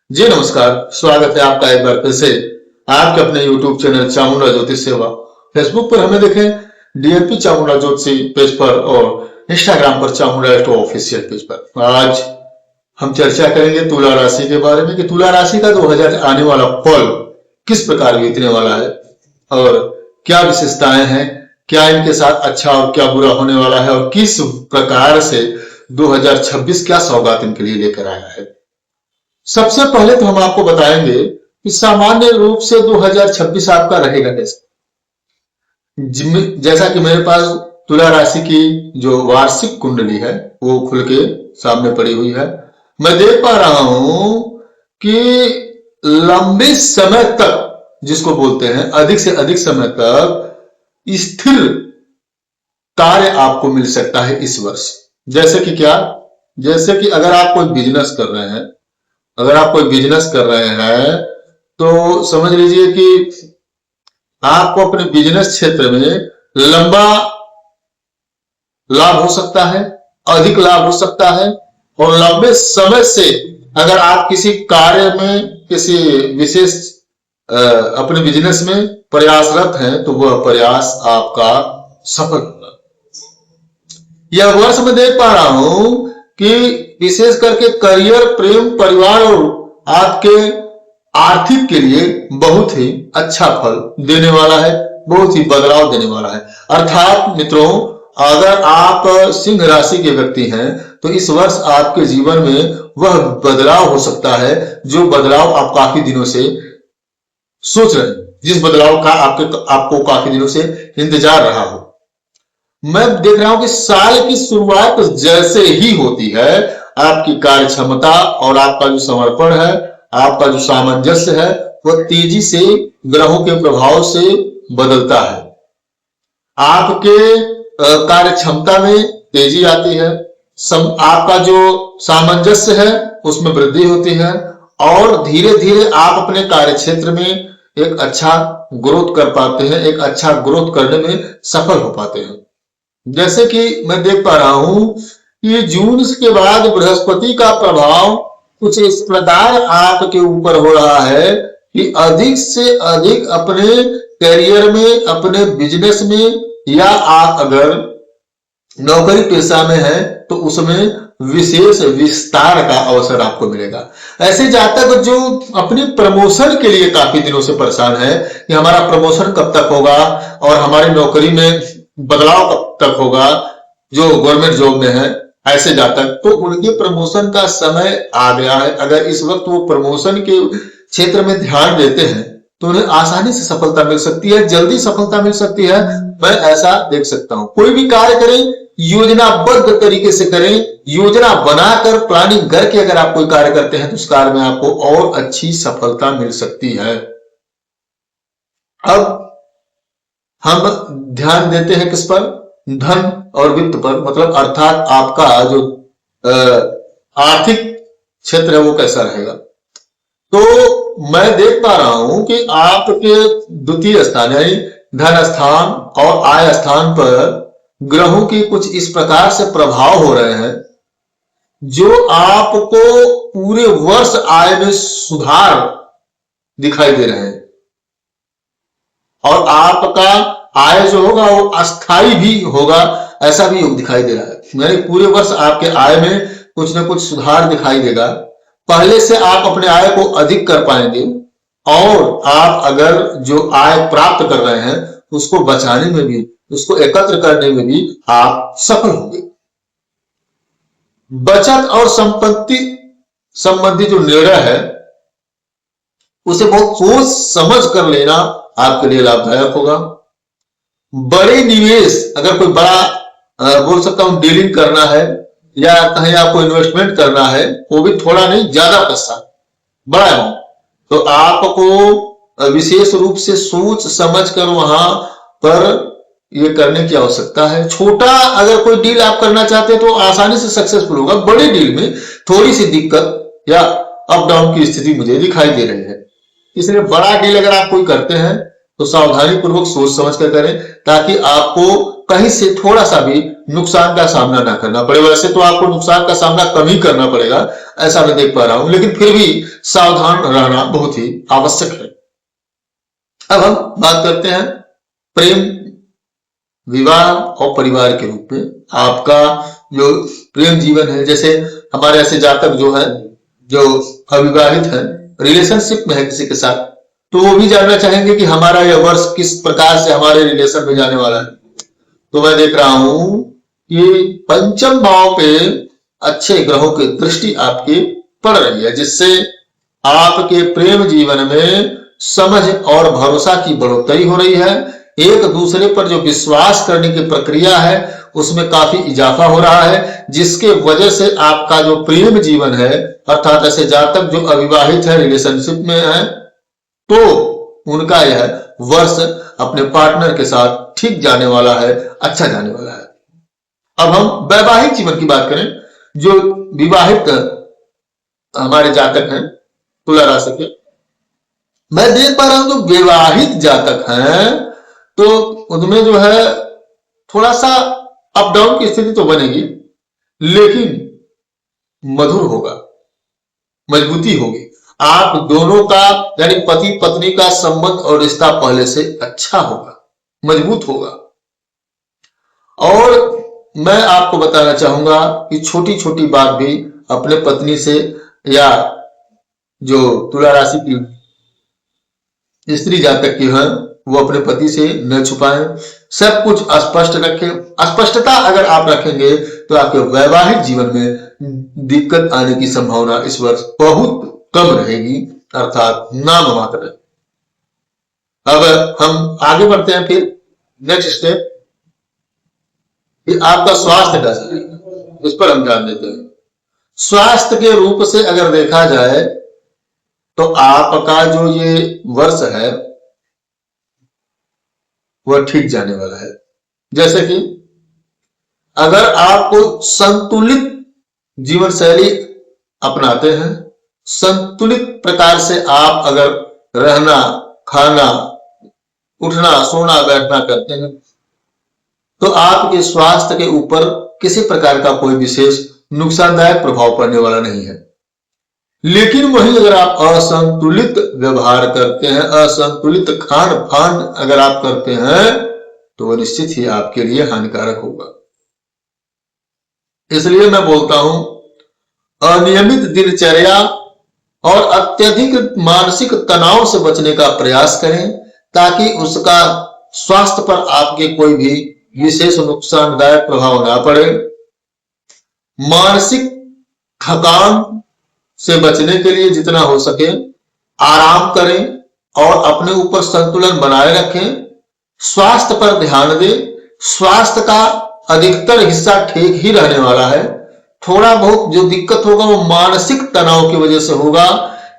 जी नमस्कार। स्वागत है आपका एक बार फिर से आपके अपने YouTube चैनल चामुंडा ज्योतिष सेवा। फेसबुक पर हमें देखें डीएनपी चामुंडा ज्योतिषी पेज पर और इंस्टाग्राम पर चामुंडा एस्ट्रो ऑफिशियल पेज पर। आज हम चर्चा करेंगे तुला राशि के बारे में कि तुला राशि का 2000 आने वाला फल किस प्रकार बीतने वाला है और क्या विशेषताएं हैं, क्या इनके साथ अच्छा और क्या बुरा होने वाला है और किस प्रकार से 2026 क्या सौगात इनके लिए लेकर आया है। सबसे पहले तो हम आपको बताएंगे कि सामान्य रूप से 2026 आपका रहेगा कैसे। जैसा कि मेरे पास तुला राशि की जो वार्षिक कुंडली है वो खुल के सामने पड़ी हुई है। मैं देख पा रहा हूं कि लंबे समय तक, जिसको बोलते हैं अधिक से अधिक समय तक, स्थिर कार्य आपको मिल सकता है इस वर्ष। जैसे कि क्या, जैसे कि अगर आप कोई बिजनेस कर रहे हैं, तो समझ लीजिए कि आपको अपने बिजनेस क्षेत्र में लंबा लाभ हो सकता है, अधिक लाभ हो सकता है। और लंबे समय से अगर आप किसी कार्य में, किसी विशेष अपने बिजनेस में प्रयासरत हैं तो वह प्रयास आपका सफल होगा। यह वर्ष मैं देख पा रहा हूं कि विशेष करके करियर, प्रेम, परिवार और आपके आर्थिक के लिए बहुत ही अच्छा फल देने वाला है, बहुत ही बदलाव देने वाला है। अर्थात मित्रों, अगर आप सिंह राशि के व्यक्ति हैं तो इस वर्ष आपके जीवन में वह बदलाव हो सकता है जो बदलाव आप काफी दिनों से सोच रहे हैं, जिस बदलाव का आपको काफी दिनों से इंतजार रहा हो। मैं देख रहा हूं कि साल की शुरुआत जैसे ही होती है, आपकी कार्य क्षमता और आपका जो समर्पण है, आपका जो सामंजस्य है, वह तेजी से ग्रहों के प्रभाव से बदलता है। आपके कार्य क्षमता में तेजी आती है, आपका जो सामंजस्य है उसमें वृद्धि होती है और धीरे धीरे आप अपने कार्य क्षेत्र में एक अच्छा ग्रोथ कर पाते हैं, एक अच्छा ग्रोथ करने में सफल हो पाते हैं। जैसे कि मैं देख पा रहा हूं कि जून के बाद बृहस्पति का प्रभाव कुछ इस प्रकार आपके ऊपर हो रहा है कि अधिक से अधिक अपने करियर में, अपने बिजनेस में, या आप अगर नौकरी पेशा में है तो उसमें विशेष विस्तार का अवसर आपको मिलेगा। ऐसे जातक जो अपने प्रमोशन के लिए काफी दिनों से परेशान है कि हमारा प्रमोशन कब तक होगा और हमारी नौकरी में बदलाव कब तक होगा, जो गवर्नमेंट जॉब में है, ऐसे जातक, तो उनके प्रमोशन का समय आ गया है। अगर इस वक्त वो प्रमोशन के क्षेत्र में ध्यान देते हैं तो उन्हें आसानी से सफलता मिल सकती है, जल्दी सफलता मिल सकती है। मैं ऐसा देख सकता हूं। कोई भी कार्य करें योजनाबद्ध तरीके से करें, योजना बनाकर, प्लानिंग करके अगर आप कोई कार्य करते हैं तो उस कार्य में आपको और अच्छी सफलता मिल सकती है। अब हम ध्यान देते हैं किस पर? धन और वित्त पर, मतलब अर्थात आपका जो आर्थिक क्षेत्र है वो कैसा रहेगा। तो मैं देख पा रहा हूं कि आपके द्वितीय स्थान यानी धन स्थान और आय स्थान पर ग्रहों के कुछ इस प्रकार से प्रभाव हो रहे हैं जो आपको पूरे वर्ष आय में सुधार दिखाई दे रहे हैं और आपका आय जो होगा वो अस्थाई भी होगा, ऐसा भी दिखाई दे रहा है। यानी पूरे वर्ष आपके आय में कुछ ना कुछ सुधार दिखाई देगा। पहले से आप अपने आय को अधिक कर पाएंगे और आप अगर जो आय प्राप्त कर रहे हैं उसको बचाने में भी, उसको एकत्र करने में भी आप सफल होंगे। बचत और संपत्ति संबंधी जो निर्णय है उसे बहुत सोच समझ कर लेना आपके लिए लाभदायक होगा। बड़े निवेश, अगर कोई बड़ा बोल सकता हूं डीलिंग करना है या कहीं आपको इन्वेस्टमेंट करना है, वो भी थोड़ा नहीं ज्यादा पैसा, बड़ा अमाउंट, तो आपको विशेष रूप से सोच समझ कर वहां पर ये करने की आवश्यकता है। छोटा अगर कोई डील आप करना चाहते हैं तो आसानी से सक्सेसफुल होगा। बड़ी डील में थोड़ी सी दिक्कत या अप डाउन की स्थिति मुझे दिखाई दे रही है। इसलिए बड़ा डील अगर आप कोई करते हैं तो सावधानी पूर्वक सोच समझ कर करें ताकि आपको कहीं से थोड़ा सा भी नुकसान का सामना ना करना पड़े। वैसे तो आपको नुकसान का सामना कम ही करना पड़ेगा, ऐसा मैं देख पा रहा हूं, लेकिन फिर भी सावधान रहना बहुत ही आवश्यक है। अब हम बात करते हैं प्रेम, विवाह और परिवार के रूप में आपका जो प्रेम जीवन है। जैसे हमारे ऐसे जातक जो है, जो अविवाहित है, रिलेशनशिप में है किसी के साथ, तो वो भी जानना चाहेंगे कि हमारा यह वर्ष किस प्रकार से हमारे रिलेशन में जाने वाला है। तो मैं देख रहा हूं कि पंचम भाव पे अच्छे ग्रहों की दृष्टि आपकी पड़ रही है, जिससे आपके प्रेम जीवन में समझ और भरोसा की बढ़ोतरी हो रही है। एक दूसरे पर जो विश्वास करने की प्रक्रिया है उसमें काफी इजाफा हो रहा है, जिसके वजह से आपका जो प्रेम जीवन है, अर्थात ऐसे जातक जो अविवाहित है, रिलेशनशिप में है, तो उनका यह वर्ष अपने पार्टनर के साथ ठीक जाने वाला है, अच्छा जाने वाला है। अब हम वैवाहिक जीवन की बात करें। जो विवाहित हमारे जातक हैं तुला राशि के, मैं देख पा रहा हूं जो विवाहित जातक हैं तो उनमें जो है थोड़ा सा अप डाउन की स्थिति तो बनेगी, लेकिन मधुर होगा, मजबूती होगी। आप दोनों का यानी पति पत्नी का संबंध और रिश्ता पहले से अच्छा होगा, मजबूत होगा। और मैं आपको बताना चाहूंगा कि छोटी छोटी बात भी अपने पत्नी से या जो तुला राशि की स्त्री जातक की है वो अपने पति से न छुपाएं, सब कुछ स्पष्ट रखें। स्पष्टता अगर आप रखेंगे तो आपके वैवाहिक जीवन में दिक्कत आने की संभावना इस वर्ष बहुत कम रहेगी, अर्थात नाम मात्र है। अब हम आगे बढ़ते हैं फिर नेक्स्ट स्टेप, आपका स्वास्थ्य कैसा है, इस पर हम ध्यान देते हैं। स्वास्थ्य के रूप से अगर देखा जाए तो आपका जो ये वर्ष है वह ठीक जाने वाला है। जैसे कि अगर आपको संतुलित जीवन शैली अपनाते हैं, संतुलित प्रकार से आप अगर रहना, खाना, उठना, सोना, बैठना करते हैं तो आपके स्वास्थ्य के ऊपर किसी प्रकार का कोई विशेष नुकसानदायक प्रभाव पड़ने वाला नहीं है। लेकिन वहीं अगर आप असंतुलित व्यवहार करते हैं, असंतुलित खान पान अगर आप करते हैं तो वह निश्चित ही आपके लिए हानिकारक होगा। इसलिए मैं बोलता हूं अनियमित दिनचर्या और अत्यधिक मानसिक तनाव से बचने का प्रयास करें, ताकि उसका स्वास्थ्य पर आपके कोई भी विशेष नुकसानदायक प्रभाव ना पड़े। मानसिक थकान से बचने के लिए जितना हो सके आराम करें और अपने ऊपर संतुलन बनाए रखें। स्वास्थ्य पर ध्यान दें। स्वास्थ्य का अधिकतर हिस्सा ठीक ही रहने वाला है। थोड़ा बहुत जो दिक्कत होगा वो मानसिक तनाव की वजह से होगा।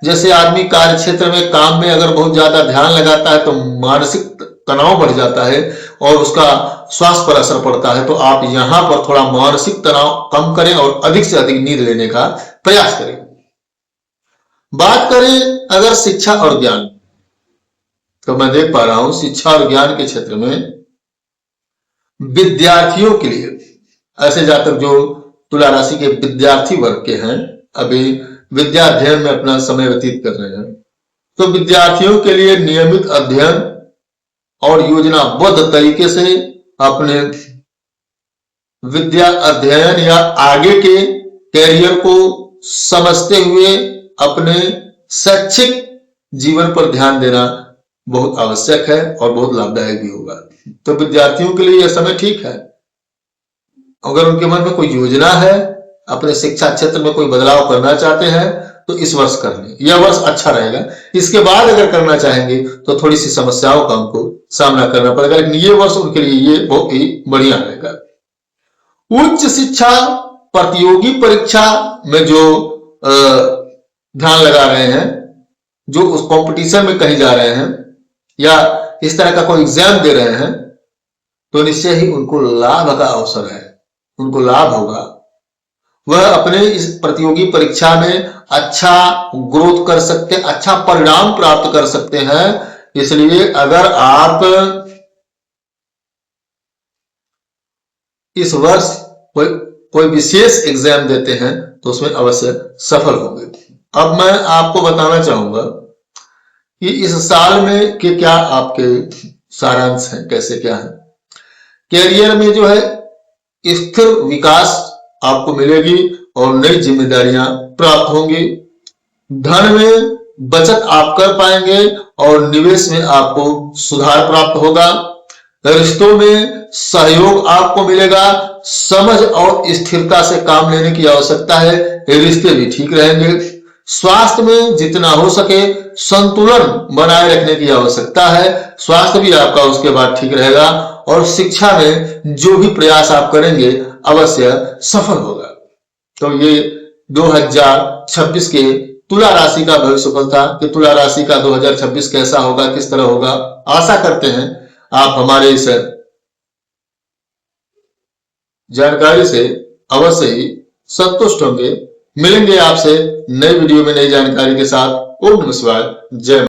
जैसे आदमी कार्य क्षेत्र में, काम में अगर बहुत ज्यादा ध्यान लगाता है तो मानसिक तनाव बढ़ जाता है और उसका स्वास्थ्य पर असर पड़ता है। तो आप यहां पर थोड़ा मानसिक तनाव कम करें और अधिक से अधिक नींद लेने का प्रयास करें। बात करें अगर शिक्षा और ज्ञान, तो मैं देख पा रहा हूं शिक्षा और ज्ञान के क्षेत्र में विद्यार्थियों के लिए, ऐसे जातक जो तुला राशि के विद्यार्थी वर्ग के हैं, अभी विद्या अध्ययन में अपना समय व्यतीत कर रहे हैं, तो विद्यार्थियों के लिए नियमित अध्ययन और योजनाबद्ध तरीके से अपने विद्या अध्ययन या आगे के कैरियर को समझते हुए अपने शैक्षिक जीवन पर ध्यान देना बहुत आवश्यक है और बहुत लाभदायक भी होगा। तो विद्यार्थियों के लिए यह समय ठीक है। अगर उनके मन में कोई योजना है, अपने शिक्षा क्षेत्र में कोई बदलाव करना चाहते हैं, तो इस वर्ष कर लें, यह वर्ष अच्छा रहेगा। इसके बाद अगर करना चाहेंगे तो थोड़ी सी समस्याओं का उनको सामना करना पड़ेगा, लेकिन ये वर्ष उनके लिए ये बहुत ही बढ़िया रहेगा। उच्च शिक्षा प्रतियोगी परीक्षा में जो ध्यान लगा रहे हैं, जो उस कंपटीशन में कहीं जा रहे हैं या इस तरह का कोई एग्जाम दे रहे हैं, तो निश्चय ही उनको लाभ का अवसर है, उनको लाभ होगा। वह अपने इस प्रतियोगी परीक्षा में अच्छा ग्रोथ कर सकते हैं, अच्छा परिणाम प्राप्त कर सकते हैं। इसलिए अगर आप इस वर्ष कोई विशेष एग्जाम देते हैं तो उसमें अवश्य सफल होंगे। अब मैं आपको बताना चाहूंगा कि इस साल में के क्या आपके सारांश हैं, कैसे क्या है। कैरियर में जो है स्थिर विकास आपको मिलेगी और नई जिम्मेदारियां प्राप्त होंगी। धन में बचत आप कर पाएंगे और निवेश में आपको सुधार प्राप्त होगा। रिश्तों में सहयोग आपको मिलेगा। समझ और स्थिरता से काम लेने की आवश्यकता है, रिश्ते भी ठीक रहेंगे। स्वास्थ्य में जितना हो सके संतुलन बनाए रखने की आवश्यकता है, स्वास्थ्य भी आपका उसके बाद ठीक रहेगा। और शिक्षा में जो भी प्रयास आप करेंगे अवश्य सफल होगा। तो ये 2026 के तुला राशि का भविष्यफल था कि तुला राशि का 2026 कैसा होगा, किस तरह होगा। आशा करते हैं आप हमारे इस जानकारी से अवश्य ही संतुष्ट होंगे। मिलेंगे आपसे नए वीडियो में नई जानकारी के साथ। ओम नमः शिवाय। जय